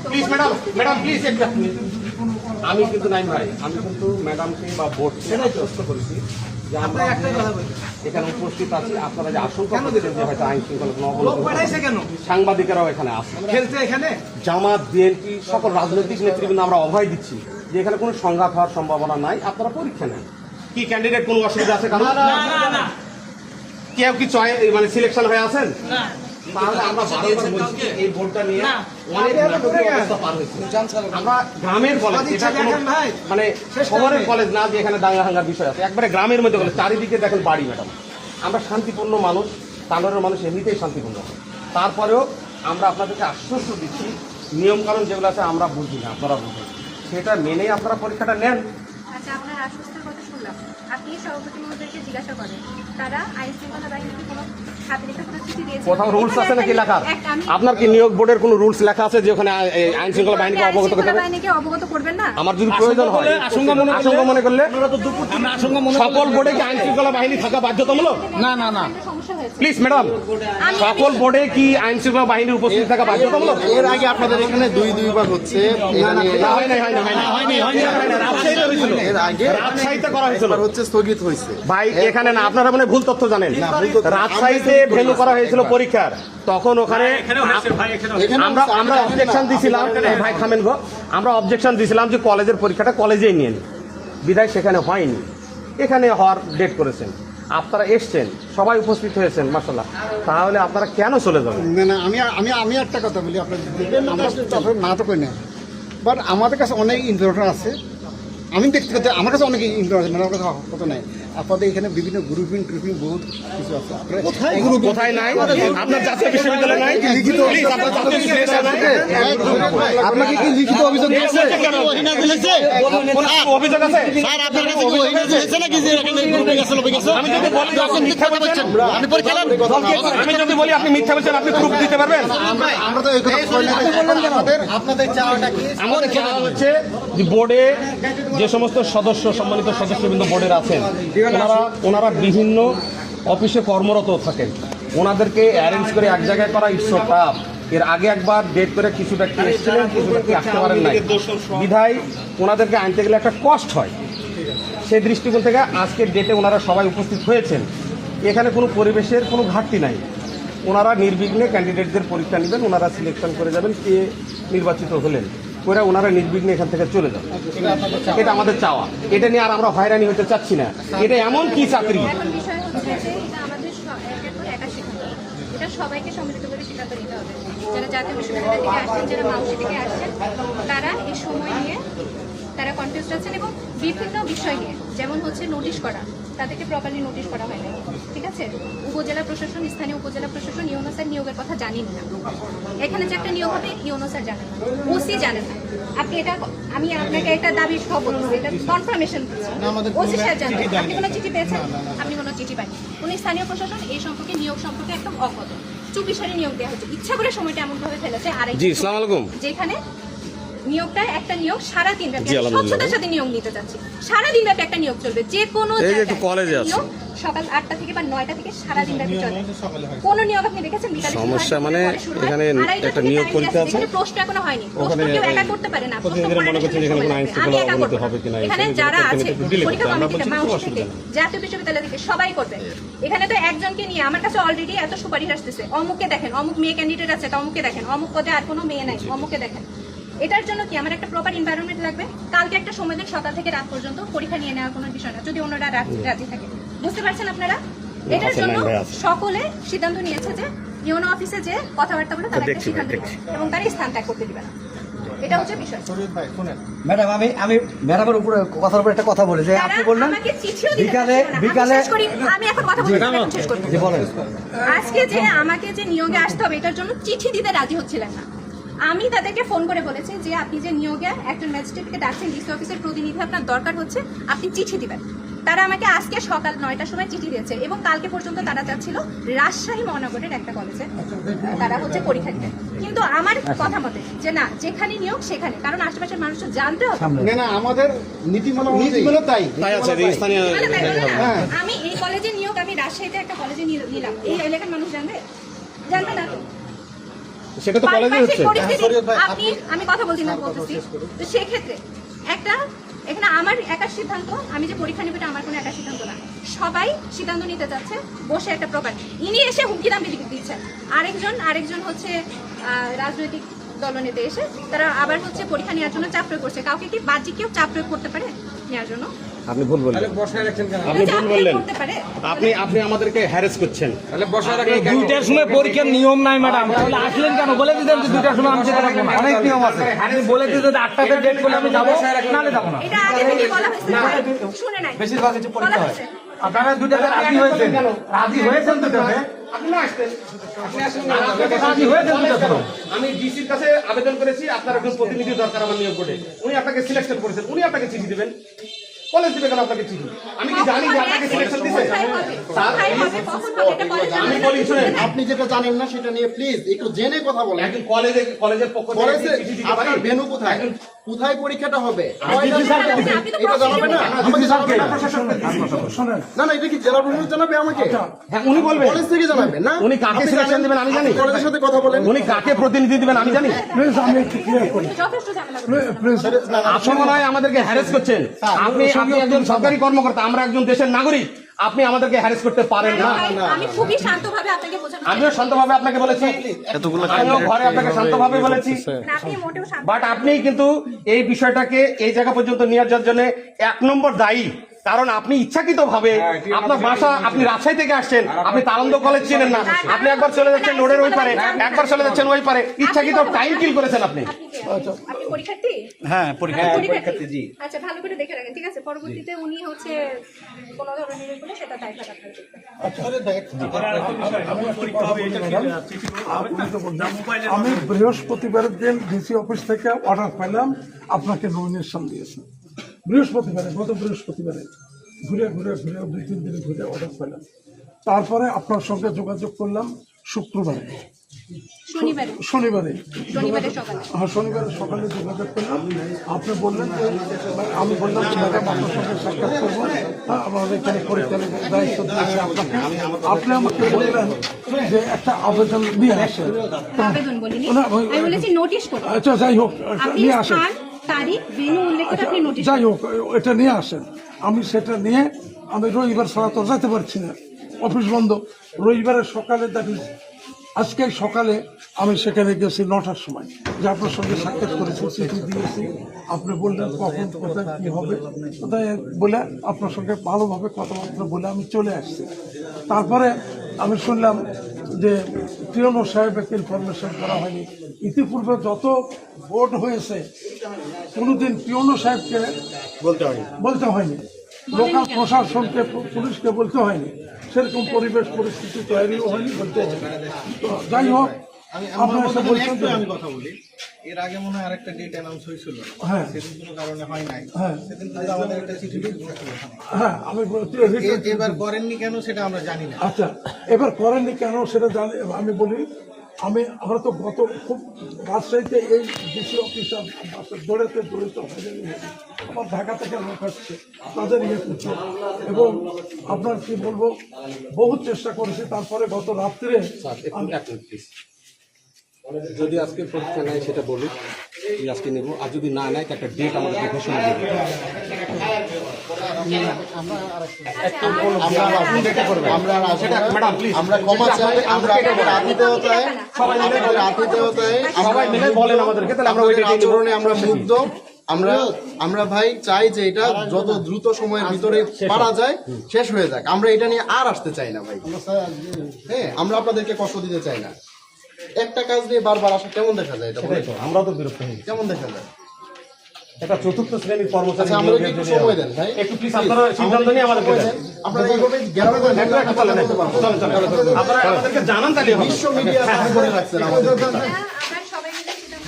Please madam, madam please একটা, আমি কিন্তু নাই ভাই, আমি কিন্তু ম্যাডামকে বা বোর্ডকে আশ্বস্ত করেছি যে আমরা এখানে উপস্থিত আছি। আপনারা যে আশঙ্কা করছেন যে হয়তো আইন শৃঙ্খলা কোনো অবনতি, সাংবাদিকেরাও এখানে আছে, খেলতে এখানে জামাত বিএনপি সকল রাজনৈতিক নেতৃবৃন্দ আমরা অভয় দিচ্ছি যে এখানে কোনো সংঘাত হওয়ার সম্ভাবনা নাই। আপনারা পরীক্ষা নেন। কি ক্যান্ডিডেট কোনো অসুবিধা আছে কারণ? কেউ কি মানে সিলেকশন হয়ে আছেন? তাহলে আমরা এই ভোটটা নিয়ে অনেক অবস্থা পার হয়েছে। আমরা গ্রামের কলেজ, এটা কোনো মানে শহরের কলেজ না যে এখানে দাঙ্গা হাঙ্গার বিষয় আছে, একবারে গ্রামের মধ্যে কলেজ, চারিদিকে দেখেন বাড়ি। ম্যাডাম আমরা শান্তিপূর্ণ মানুষ, তানোরের মানুষ এমনিতেই শান্তিপূর্ণ, তারপরেও আমরা আপনাদেরকে আশ্বস্ত দিচ্ছি নিয়মকানুন যেগুলো আছে আমরা বুঝি না, আপনারা বুঝেন, সেটা মেনেই আপনারা পরীক্ষাটা নেন। আচ্ছা, আপনার আশ্বস্তের কথা শুনলাম, আপনি সভাপতি মহোদয়কে জিজ্ঞাসা করেন তারা আইন শৃঙ্খলা বাহিনীকে কোনো কোথাও রুলস আছে নাকি লেখা? আপনার কি নিয়োগ বোর্ডের কোনো রুলস লেখা আছে যে ওখানে আইন শৃঙ্খলা বাহিনীকে অবগত করবেন না? আমার যদি প্রয়োজন হয়, আশঙ্কা মনে করলে সকল বোর্ডে কি আইন শৃঙ্খলা বাহিনী থাকা বাধ্যতামূলক? না না না, প্লিজ ম্যাডাম, সকল বোর্ডে কি আইন শৃঙ্খলা বাহিনীর উপস্থিত থাকা বাধ্যতামূলক? এর আগে আপনাদের এখানে দুইবার হচ্ছে, এর আগে রাজশাহীতে করা হয়েছিল, হচ্ছে স্থগিত হয়েছে ভাই। এখানে না, আপনারা মানে ভুল তথ্য জানেন। রাজশাহীতে ভেন্যু করা হয়েছিল পরীক্ষার, তখন ওখানে আমরা অবজেকশন দিয়েছিলাম, ভাই থামেন গো, আমরা অবজেকশন দিয়েছিলাম যে কলেজের পরীক্ষাটা কলেজেই নিয়ে নিন, বিধায় সেখানে হয়নি, এখানে হওয়ার ডেট করেছেন। আপনারা এসছেন, সবাই উপস্থিত হয়েছেন মাশাআল্লাহ, তাহলে আপনারা কেন চলে যাবেন? না, আমি একটা কথা বলি, আপনার না তো কই না, বাট আমাদের কাছে অনেক ইনফরমেশন আছে। আমি ব্যক্তিগত আমার কাছে অনেক ইনফরমেশন, আমার কাছে কত নাই। আপনাদের এখানে বিভিন্ন গ্রুপিং বহুত কিছু আছে। কোথায় নাই? আপনার জাতীয় বিশ্ববিদ্যালয় নাই? লিখিত আপনাকে কি লিখিত অভিযোগ দিয়েছে? অভিযোগ আছে স্যার, আপনার কাছে কি অভিযোগ দিয়েছে নাকি যে এখানে গ্রুপিং আছে লোক আছে? আমি যদি বলি আপনি মিথ্যা বলছেন, আপনি পরীক্ষা নেন। আমি যদি বলি আপনি মিথ্যা বলছেন, আপনি প্রুফ দিতে পারবেন? আমরা তো এই কথা বলি না। আপনাদের চাওয়াটা কি? আমাদের চাওয়া হচ্ছে যে বোর্ডে যে সমস্ত সদস্য, সম্মানিত সদস্যবৃন্দ বোর্ডের আছেন, ওনারা বিভিন্ন অফিসে কর্মরত থাকেন, ওনাদেরকে অ্যারেঞ্জ করে এক জায়গায় করা ইটস টাফ। এর আগে একবার ডেট করে কিছু ব্যক্তি এসেছিলেন, কিছু ব্যক্তি আসতে পারেন নাই, বিধায় ওনাদেরকে আনতে গেলে একটা কষ্ট হয়। সেই দৃষ্টিকোণ থেকে আজকের ডেটে ওনারা সবাই উপস্থিত হয়েছেন। এখানে কোনো পরিবেশের কোনো ঘাটতি নাই, ওনারা নির্বিঘ্নে ক্যান্ডিডেটদের পরীক্ষা নেবেন, ওনারা সিলেকশন করে যাবেন কে নির্বাচিত হলেন, ওনারা নির্বিঘ্নে এখান থেকে চলে যাবে। এটা আমাদের চাওয়া, এটা নিয়ে আর আমরা হয়রানি হতে চাচ্ছি না। এটা এমন কি চাকরি, এটা সবাইকে সম্মিলিত করে সিদ্ধান্ত নিতে হবে। যারা জাতীয় বিশ্ববিদ্যালয় থেকে আসছেন, যারা মাউসি থেকে আসছেন, তারা এই সময় নিয়ে তারা কনফিউজ আছেন এবং বিভিন্ন বিষয় নিয়ে, যেমন হচ্ছে নোটিশ করা, তাদেরকে প্রপারলি নোটিশ করা হয় না, ঠিক আছে? উপজেলা প্রশাসন, স্থানীয় উপজেলা প্রশাসন ইউনো স্যার নিয়োগের কথা জানেন না। এখানে যে একটা নিয়োগ হবে ইউনো স্যার জানেন না, ওসি জানেন না। আপনি এটা, আমি আপনাকে একটা দাবি সহ বলছি, এটা কনফার্মেশন দিচ্ছি, ওসি স্যার জানেন। আপনি কোনো চিঠি পেয়েছেন? আপনি কোনো চিঠি পাননি। উনি স্থানীয় প্রশাসন এই সম্পর্কে, নিয়োগ সম্পর্কে একদম অজ্ঞাত। চুপিসারে নিয়োগ দেওয়া হচ্ছে, ইচ্ছা করে সময়টা এমনভাবে ফেলেছে। আর যেখানে নিয়োগটা একটা নিয়োগ সারাদিন ব্যাপী, স্বচ্ছতার সাথে নিয়োগ নিতে চাচ্ছি, সারাদিন ব্যাপী একটা নিয়োগ চলবে, যে কোনো নিয়োগ সকাল 8টা থেকে বা 9টা থেকে সারাদিন ব্যাপী চলবে। কোন নিয়োগ আপনি দেখেছেন বিকালে? সমস্যা মানে এখানে একটা নিয়োগ পরীক্ষা আছে, প্রশ্ন এখনো হয়নি, প্রশ্ন কেউ একা করতে পারে না। এখানে যারা আছে পরীক্ষা কমিটিতে, মাউসি থেকে, জাতীয় বিশ্ববিদ্যালয় থেকে সবাই করবে। এখানে তো একজনকে নিয়ে আমার কাছে অলরেডি এত সুপারিশ আসতেছে, অমুককে দেখেন, অমুক মেয়ে ক্যান্ডিডেট আছে, অমুককে দেখেন, অমুক পদে আর কোনো মেয়ে নাই, অমুককে দেখেন। এটার জন্য কি আমার একটা প্রপার এনভায়রনমেন্ট লাগবে? কালকে একটা সময় দিন, সকাল থেকে রাত পর্যন্ত পরীক্ষা নিয়ে নেওয়ার কোনো বিষয় না, যদি অন্যরা রাজি থাকে। বুঝতে পারছেন আপনারা? এটার জন্য সকলে সিদ্ধান্ত নিয়েছে যে ইউনো অফিসে যে কথাবার্তা বলে তারা একটা সিদ্ধান্ত নেবে এবং তারা স্থান ত্যাগ করতে দিবে না। এটা হচ্ছে বিষয়। ম্যাডাম, আমি ম্যাডামের উপরে কথার উপর একটা কথা বলি যে আপনি বললেন বিকালে আমি এখন কথা বলছি, শেষ করি। আজকে যে আমাকে যে নিয়োগে আসতে হবে এটার জন্য চিঠি দিতে রাজি হচ্ছিলেন না। আমি তাদেরকে ফোন করে বলেছি যে আপনি যে নিয়োগে একজন ম্যাজিস্ট্রেটকে ডাকছেন, ডিসি অফিসের প্রতিনিধি আপনার দরকার হচ্ছে, আপনি চিঠি দিবেন। তারা আমাকে আজকে সকাল 9টার সময় চিঠি দিয়েছে এবং কালকে পর্যন্ত তারা চাচ্ছিল রাজশাহী মহানগরের একটা কলেজে তারা হচ্ছে পরীক্ষা দিবে। কিন্তু আমার কথা মতে যে না, যেখানে নিয়োগ সেখানে, কারণ আশেপাশের মানুষ জানতে হবে। না, আমাদের নীতিমালা তাই আছে। আমি এই কলেজে নিয়োগ, আমি রাজশাহীতে একটা কলেজে নিলাম, এই এলাকার মানুষ জানবে না তো। সেটা তো কলেজে পারিপার্শ্বিক হচ্ছে। পরিস্থিতি, আমি কথা বলছি না বলতেছি। তো সেক্ষেত্রে একটা এখানে আমার একার সিদ্ধান্ত, আমি যে পরীক্ষা নেব এটা আমার কোনো একার সিদ্ধান্ত না, সবাই সিদ্ধান্ত নিতে যাচ্ছে বসে একটা প্রপার। ইনি এসে হুমকি দাম দিচ্ছেন, আরেকজন হচ্ছে রাজনৈতিক দলনেতা এসে তারা আবার হচ্ছে পরীক্ষা নেওয়ার জন্য চাপ প্রয়োগ করছে। কাউকে কি বাহ্যিক কেউ চাপ প্রয়োগ করতে পারে নেওয়ার জন্য? আপনি ভুল বললেন, আপনি চাপ ভুল প্রয়োগ বললেন, করতে পারে। আপনি আমাদেরকে হ্যারাস করছেন। দুইটার সময় পরীক্ষার নিয়ম নাই ম্যাডাম, তাহলে আসলেন কেন? বলে দিতেন যে দুইটার সময় আমি যেতে পারবো না। অনেক নিয়ম আছে। আপনি বলে দিতেন 8টাতে ডেট করলে আমি যাবো, নাহলে যাবো না। এটা আগে থেকে বলা হয়েছে, শুনে নাই, বেশিরভাগ কিছু বলা পরীক্ষা হয়। হয়েছে। আপনারা দুইটাতে রাজি হয়েছেন, রাজি হয়েছেন দুইটাতে, আপনি না আসতেন, রাজি হয়েছেন দুইটাতে। আমি ডিসির কাছে আবেদন করেছি, আপনার একজন প্রতিনিধি দরকার আমার নিয়োগ বোর্ডে। উনি আপনাকে সিলেকশন করেছেন, উনি আপনাকে চিঠি দিবেন। কলেজ দিবে কেন আপনাকে চিঠি? আমি কি জানি যে আপনাকে সিলেকশন দিছে? কোথায় হবে? কোথায় হবে? কখন হবে? এটা কলেজে আমি বলি শুনেন, আপনি যেটা জানেন না সেটা নিয়ে প্লিজ একটু জেনে কথা বলেন। একজন কলেজের পক্ষ থেকে কলেজে চিঠি দিতে পারি? আপনার ভেন্যু কোথায়, কোথায় পরীক্ষাটা হবে আপনি তো এটা জানাবে না? আমাকে জানাবে না? শোনেন, না না, এটা কি জেলা প্রশাসন জানাবে আমাকে? হ্যাঁ, উনি বলবেন। কলেজ থেকে জানাবে না? উনি কাকে আপনি সিলেকশন জানেন, দিবেন আমি জানি। আপনি কলেজের সাথে কথা বলেন। উনি কাকে প্রতিনিধি দিবেন আমি জানি। প্লিজ আমি একটু ক্লিয়ার করি। যথেষ্ট ঝামেলা প্লিজ আপনি মনে হয় আমাদেরকে হ্যারাস করছেন। আপনি একজন সরকারি কর্মকর্তা, আমরা একজন দেশের নাগরিক। আপনি আমাদেরকে হ্যারাস করতে পারেন না। আমি খুবই শান্তভাবে আপনাকে বোঝানো, আমিও শান্তভাবে আপনাকে বলেছি, আমিও ঘরে আপনাকে শান্তভাবে বলেছি। না, আপনি মোটেও শান্ত। বাট আপনি কিন্তু এই বিষয়টাকে এই জায়গা পর্যন্ত নিয়ে যাওয়ার জন্য 1 নম্বর দায়ী। কারণ আপনি ইচ্ছাকৃত ভাবে আপনার বাসা, আপনি রাজশাহী থেকে আসছেন, আপনি তারন্দ কলেজ চিনেন না, আপনি একবার চলে যাচ্ছেন রোডের ওই পারে, একবার চলে যাচ্ছেন ওই পারে, ইচ্ছাকৃত টাইম কিল করেছেন আপনি। আপনি পরীক্ষার্থী? হ্যাঁ, পরীক্ষার্থী, জি। আচ্ছা, ভালো করে দেখে রাখেন, ঠিক আছে? পরবর্তীতে উনি হচ্ছে কোনো ধরনের ইয়ে করলে সেটা দায়ভার আপনার দেখবেন। আমি বৃহস্পতিবারের দিন ডিসি অফিস থেকে অর্ডার পেলাম, আপনাকে নমিনেশন দিয়েছে বৃহস্পতিবারে, গত বৃহস্পতিবারে ঘুরে 2-3 দিন ঘুরে অর্ডার পেলাম। তারপরে আপনার সঙ্গে যোগাযোগ করলাম শনিবারে শনিবারে শনিবারে সকালে যোগাযোগ করলাম। আপনি বললেন যে, আমি বললাম যে ম্যাডাম আপনার সঙ্গে সাক্ষাৎ করবো, আমাদের এখানে পরীক্ষার দায়িত্ব দিয়েছে আপনাকে। আপনি আমাকে বললেন যে একটা আবেদন নিয়ে আসেন। আবেদন বলিনি, আমি বলেছি নোটিশ করুন। আচ্ছা, যাই হোক, আপনি নিয়ে আসেন। স্থান, তারিখ, ভেন্যু উল্লেখ করে আপনি নোটিশ যাই হোক, এটা নিয়ে আসেন। আমি সেটা নিয়ে, আমি রবিবার ছাড়া তো যেতে পারছি না, অফিস বন্ধ। রবিবারের সকালে দেখি, আজকে সকালে আমি সেখানে গেছি 9টার সময়, যে আপনার সঙ্গে সাক্ষাৎ করেছি, চিঠি দিয়েছি। আপনি বললেন কখন কোথায় কী হবে, কোথায় বলে আপনার সঙ্গে ভালোভাবে কথাবার্তা বলে আমি চলে আসছি। তারপরে আমি শুনলাম যে পিওনো সাহেবকে ইনফরমেশন করা হয়নি। ইতিপূর্বে যত ভোট হয়েছে কোনোদিন পিওনো সাহেবকে বলতে হয়নি, লোকাল প্রশাসনকে, পুলিশকে বলতে হয়নি, সেরকম পরিবেশ পরিস্থিতি তৈরিও হয়নি, বলতে হয়নি। তো যাই হোক, আপনার এসে বলছেন যে, আমি কথা বলি, এর আগে মনে হয় আরেকটা ডেট অ্যানাউন্স হয়েছিল, হ্যাঁ সেদিন কোনো কারণে হয় নাই। হ্যাঁ সেদিন কিন্তু আমাদের একটা চিঠি ঢুকছিল ওখানে। হ্যাঁ, আমি এবার করেননি কেন সেটা আমরা জানি না। আচ্ছা, এবার করেননি কেন সেটা জানি। আমি বলি, আমরা তো গত খুব রাজশাহীতে এই ডিসি অফিসার দৌড়াতে হয়রানি হয়েছে। আমার ঢাকা থেকে লোক আসছে, তাদের ইয়ে করছে, এবং আপনার কি বলবো, বহু চেষ্টা করেছি। তারপরে গত রাত্রে যদি আজকে পরীক্ষা নেয় সেটা বলুক, আজকে নেব। আর যদি না নেয় একটা ডেট আমাদের ঘোষণা দেবে। ম্যাডাম প্লিজ, আমরা ক্ষমা চাই, আমরা আতিথেয়তায় সবাই মিলে বলেন আমাদেরকে, তাহলে আমরা ওই ডেটে আচরণে আমরা মুগ্ধ। আমরা ভাই চাই যে এটা যত দ্রুত সময়ের ভিতরে পারা যায় শেষ হয়ে যাক। আমরা এটা নিয়ে আর আসতে চাই না ভাই। হ্যাঁ, আমরা আপনাদেরকে কষ্ট দিতে চাই না। একটা কাজ নিয়ে বারবার আসা কেমন দেখা যায়? এটা আমরা তো বিরক্ত হই। কেমন দেখা যায়? এটা চতুর্থ শ্রেণীর কর্মচারী। আচ্ছা, আমাদেরকে একটু সময় দেন ভাই, একটু প্লিজ আপনারা সিদ্ধান্ত নিয়ে আমাদেরকে দেন। আপনারা এইভাবে গ্যারামে আপনারা আমাদেরকে জানান, তাহলে হবে। বিশ্ব মিডিয়া করে রাখছেন আমাদের। আমরা সবাই মিলে সিদ্ধান্ত